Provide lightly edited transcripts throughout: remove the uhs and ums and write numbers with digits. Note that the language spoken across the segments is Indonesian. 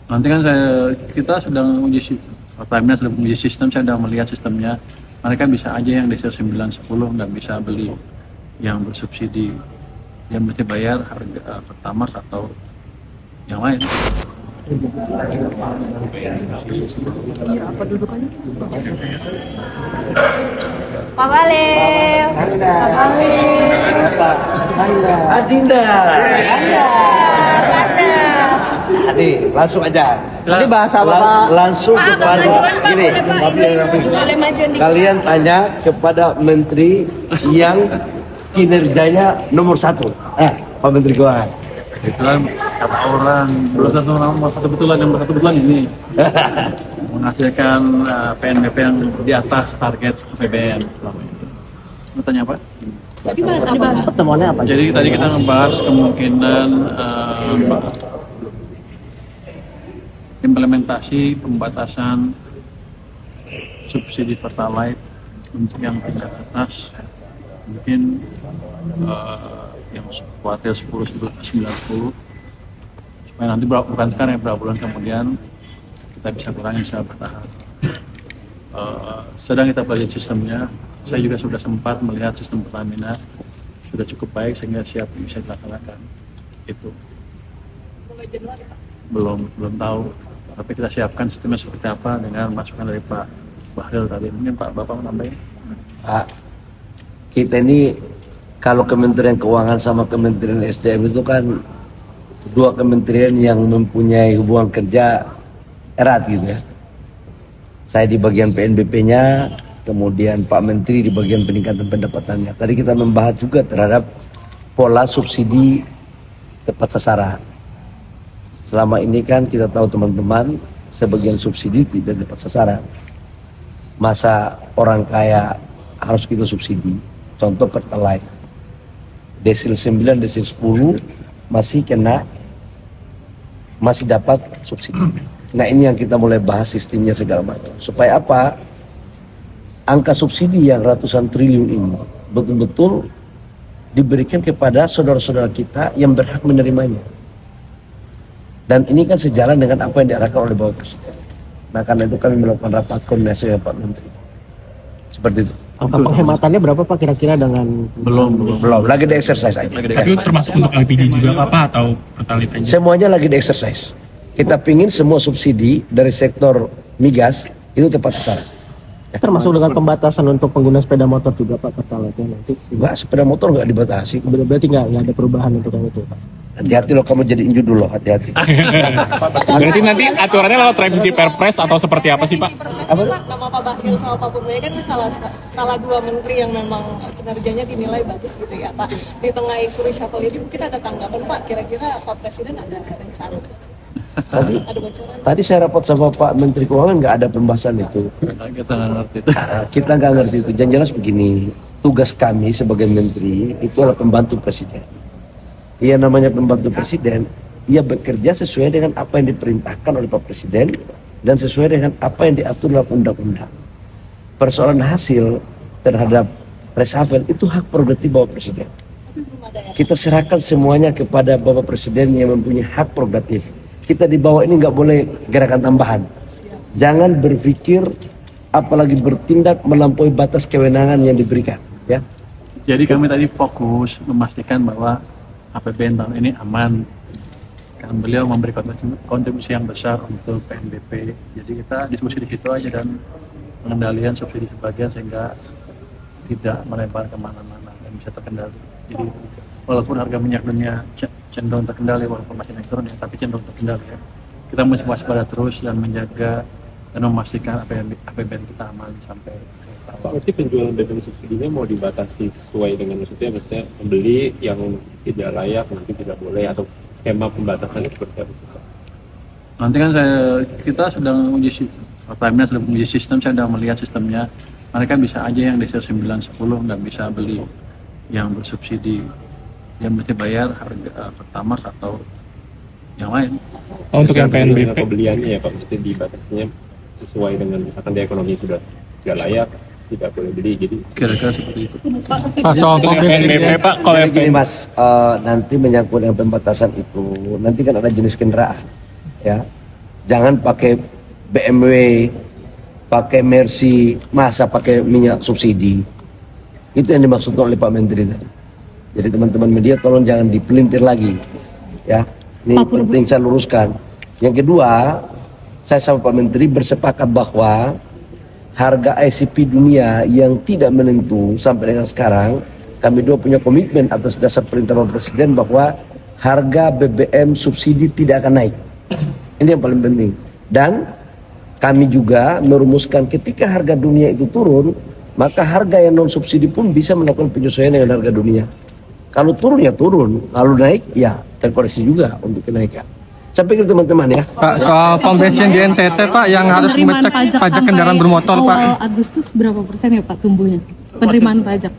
Nanti kan kita sedang Pertamina sedang uji sistem, saya sedang melihat sistemnya. Mereka bisa aja yang diesel 910 nggak bisa beli yang bersubsidi, yang mesti bayar harga pertamax atau yang lain. Apa dudukannya? Pak Balil. Pak Balil. Adinda. Adi, langsung aja. Nanti bahasa Bapak. Langsung kepada gini. Boleh maju nih. Kalian tanya kepada menteri yang kinerjanya nomor 1. Pak Menteri Keuangan. Itu kan kata orang, belum satu nama kebetulan yang kebetulan ini menghasilkan PNBP yang di atas target APBN selama ini. Mau tanya apa? Tadi bahasa apa? Pertemuannya apa? Jadi tadi kita membahas kemungkinan implementasi pembatasan subsidi Pertalite untuk yang tingkat atas, mungkin yang kuartil 10, 90, supaya nanti bukan sekarang ya, berapa bulan kemudian kita bisa kurangi secara bertahap. Sedang kita belajar sistemnya. Saya juga sudah sempat melihat sistem Pertamina sudah cukup baik sehingga siap bisa dilaksanakan. Itu Mulai Januari, Pak. belum tahu, tapi kita siapkan sistemnya seperti apa dengan masukan dari Pak Bahlil tadi. Mungkin Pak Bapak mau nambahin? Pak, kita ini kalau Kementerian Keuangan sama Kementerian SDM itu kan dua kementerian yang mempunyai hubungan kerja erat gitu ya. Saya di bagian PNBP-nya, kemudian Pak Menteri di bagian peningkatan pendapatannya. Tadi kita membahas juga terhadap pola subsidi tepat sasaran. Selama ini kan kita tahu teman-teman, sebagian subsidi tidak tepat sasaran. Masa orang kaya harus kita subsidi? Contoh Pertalite. Desil 9, desil 10 masih dapat subsidi. Nah ini yang kita mulai bahas sistemnya segala macam. Supaya apa? Angka subsidi yang ratusan triliun ini betul-betul diberikan kepada saudara-saudara kita yang berhak menerimanya. Dan ini kan sejalan dengan apa yang diarahkan oleh Bapak Presiden. Nah karena itu kami melakukan rapat koordinasi dengan Pak Menteri. Seperti itu. Angka penghematannya berapa Pak kira-kira dengan Belum. Lagi di exercise aja. Tapi termasuk untuk LPG juga Pak atau Pertalite aja? Semuanya lagi di exercise. Kita pingin semua subsidi dari sektor migas itu tepat sasaran. termasuk dengan pembatasan untuk pengguna sepeda motor juga Pak Pertalite nanti? Enggak, sepeda motor nggak dibatasi. Berarti nggak ada perubahan untuk yang itu Pak? Hati-hati loh, kamu jadi inju dulu, hati-hati. Berarti nanti aturannya lewat revisi Perpres atau seperti apa sih Pak? Apa? Nama Pak Bahlil sama Pak Purwaya kan salah dua menteri yang memang kinerjanya dinilai bagus gitu ya Pak. Di tengah isu reshuffle ini mungkin ada tanggapan Pak, kira-kira Pak Presiden ada rencana? Ada bocoran? Tadi saya rapat sama Pak Menteri Keuangan, nggak ada pembahasan itu. Kita nggak ngerti. Kita nggak ngerti itu. Yang jelas begini, tugas kami sebagai menteri itu adalah pembantu presiden. Ia namanya pembantu presiden, ia bekerja sesuai dengan apa yang diperintahkan oleh Pak Presiden dan sesuai dengan apa yang diatur dalam undang-undang. Persoalan hasil terhadap reshuffle itu hak prerogatif Bapak Presiden. Kita serahkan semuanya kepada Bapak Presiden yang mempunyai hak prerogatif. Kita di bawah ini nggak boleh gerakan tambahan. Jangan berpikir apalagi bertindak melampaui batas kewenangan yang diberikan. Ya. Jadi kami tadi fokus memastikan bahwa APBN tahun ini aman. Kan beliau memberi kontribusi yang besar untuk PNBP. Jadi kita diskusi di situ aja dan pengendalian subsidi sebagian sehingga tidak melebar kemana-mana dan bisa terkendali. Jadi walaupun harga minyak dunia cenderung terkendali, walaupun masih naik turun ya, tapi cenderung terkendali ya. Kita mesti waspada terus dan menjaga dan memastikan APBN kita aman sampai Pak, berarti penjualan BBM subsidinya mau dibatasi sesuai dengan maksudnya pembeli yang tidak layak nanti tidak boleh, atau skema pembatasannya seperti apa? Nanti kan kita sedang Pertamina sedang uji sistem, saya sedang melihat sistemnya. Mereka bisa aja yang diesel 910 nggak bisa beli yang bersubsidi, yang mesti bayar harga pertamax atau yang lain. Untuk yang PNBP Pembeliannya ya Pak, maksudnya dibatasinya sesuai dengan misalkan di ekonomi sudah tidak layak, tidak boleh beli, jadi Kira-kira seperti itu. Pak, soal untuk yang PNBP Pak, kalau yang Gini Mas, nanti menyangkut dengan pembatasan itu, nanti kan ada jenis kendaraan, ya. Jangan pakai BMW, pakai Mercy, masa pakai minyak subsidi. Itu yang dimaksud oleh Pak Menteri tadi. Jadi teman-teman media tolong jangan dipelintir lagi. Ya, ini penting saya luruskan. Yang kedua, saya sama Pak Menteri bersepakat bahwa harga ICP dunia yang tidak menentu sampai dengan sekarang, kami dua punya komitmen atas dasar perintah Bapak Presiden bahwa harga BBM subsidi tidak akan naik. Ini yang paling penting. Dan kami juga merumuskan ketika harga dunia itu turun, maka harga yang non subsidi pun bisa melakukan penyesuaian dengan harga dunia. Kalau turun ya turun, kalau naik ya terkoreksi juga untuk kenaikan. Saya pikir teman-teman ya. Pak, soal pom bensin di NTT Pak yang harus mengecek pajak kendaraan bermotor Pak. Awal Agustus berapa persen ya Pak tumbuhnya penerimaan pajak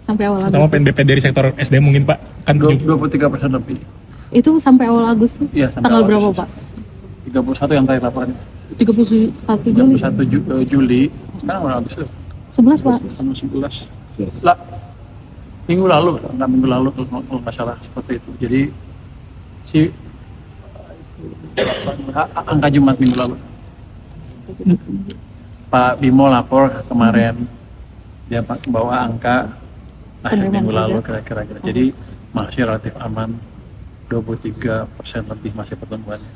sampai awal Terutama Agustus? PNBP dari sektor SDM mungkin Pak, kan 23% lebih. Itu sampai awal Agustus? Iya, sampai Tanggal awal berapa Agustus. Pak? 31 yang terakhir laporan. 31 Juli. 31 Juli. Sekarang udah Agustus. 11 Pak. Tanggal 11. Lah, minggu lalu kalau nggak salah seperti itu. Jadi si angka Jumat minggu lalu. Pak Bimo lapor kemarin dia bawa angka akhir minggu lalu kira-kira. Jadi masih relatif aman, 23% lebih masih pertumbuhannya.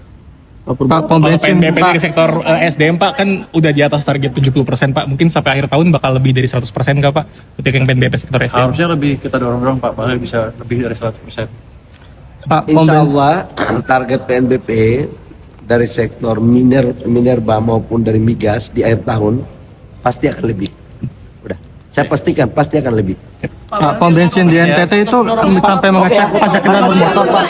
Pak, Kalau pom bensin PNBP Pak. dari sektor SDM Pak kan udah di atas target 70% Pak, mungkin sampai akhir tahun bakal lebih dari 100% nggak Pak? Ketika yang PNBP sektor SDM. Harusnya lebih kita dorong Pak, padahal bisa lebih dari 100%. Pak, pom Insya bensin. Allah target PNBP dari sektor minerba maupun dari migas di akhir tahun pasti akan lebih. Udah, saya pastikan pasti akan lebih. Pak, pom bensin di NTT itu sampai mengecek pajak kendaraan bermotor Pak.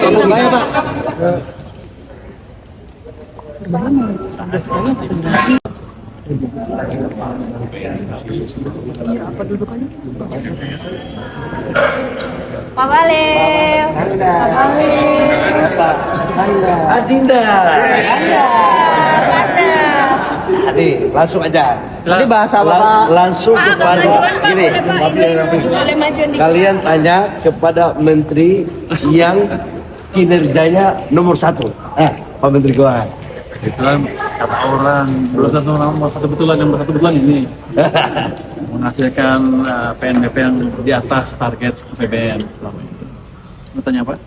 Pak Walil. Adinda. Adi, langsung aja. Tadi bahasa Bapak Langsung kepada gini. Boleh majuan di Kalian tanya kepada menteri yang kinerjanya nomor 1. Pak Menteri Keuangan. Itu kan kata orang belum satu nama kebetulan yang kebetulan ini menghasilkan PNBP yang di atas target APBN selama ini. Mau tanya apa?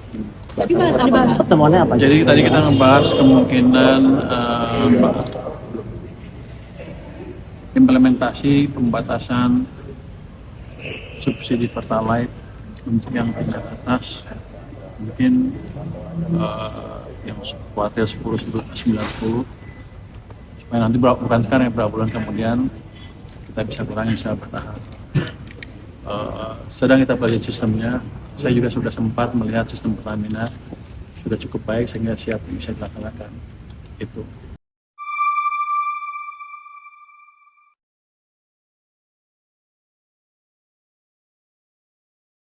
Tadi bahasa apa? pertemuannya apa? Jadi tadi kita ngebahas kemungkinan implementasi pembatasan subsidi pertalite untuk yang tingkat atas, mungkin yang kuartal 10-90, supaya nanti bukan sekarang ya, berapa bulan kemudian kita bisa kurangi secara bertahap. Sedang kita pelajari sistemnya. Saya juga sudah sempat melihat sistem Pertamina sudah cukup baik sehingga siap bisa dilaksanakan. Itu.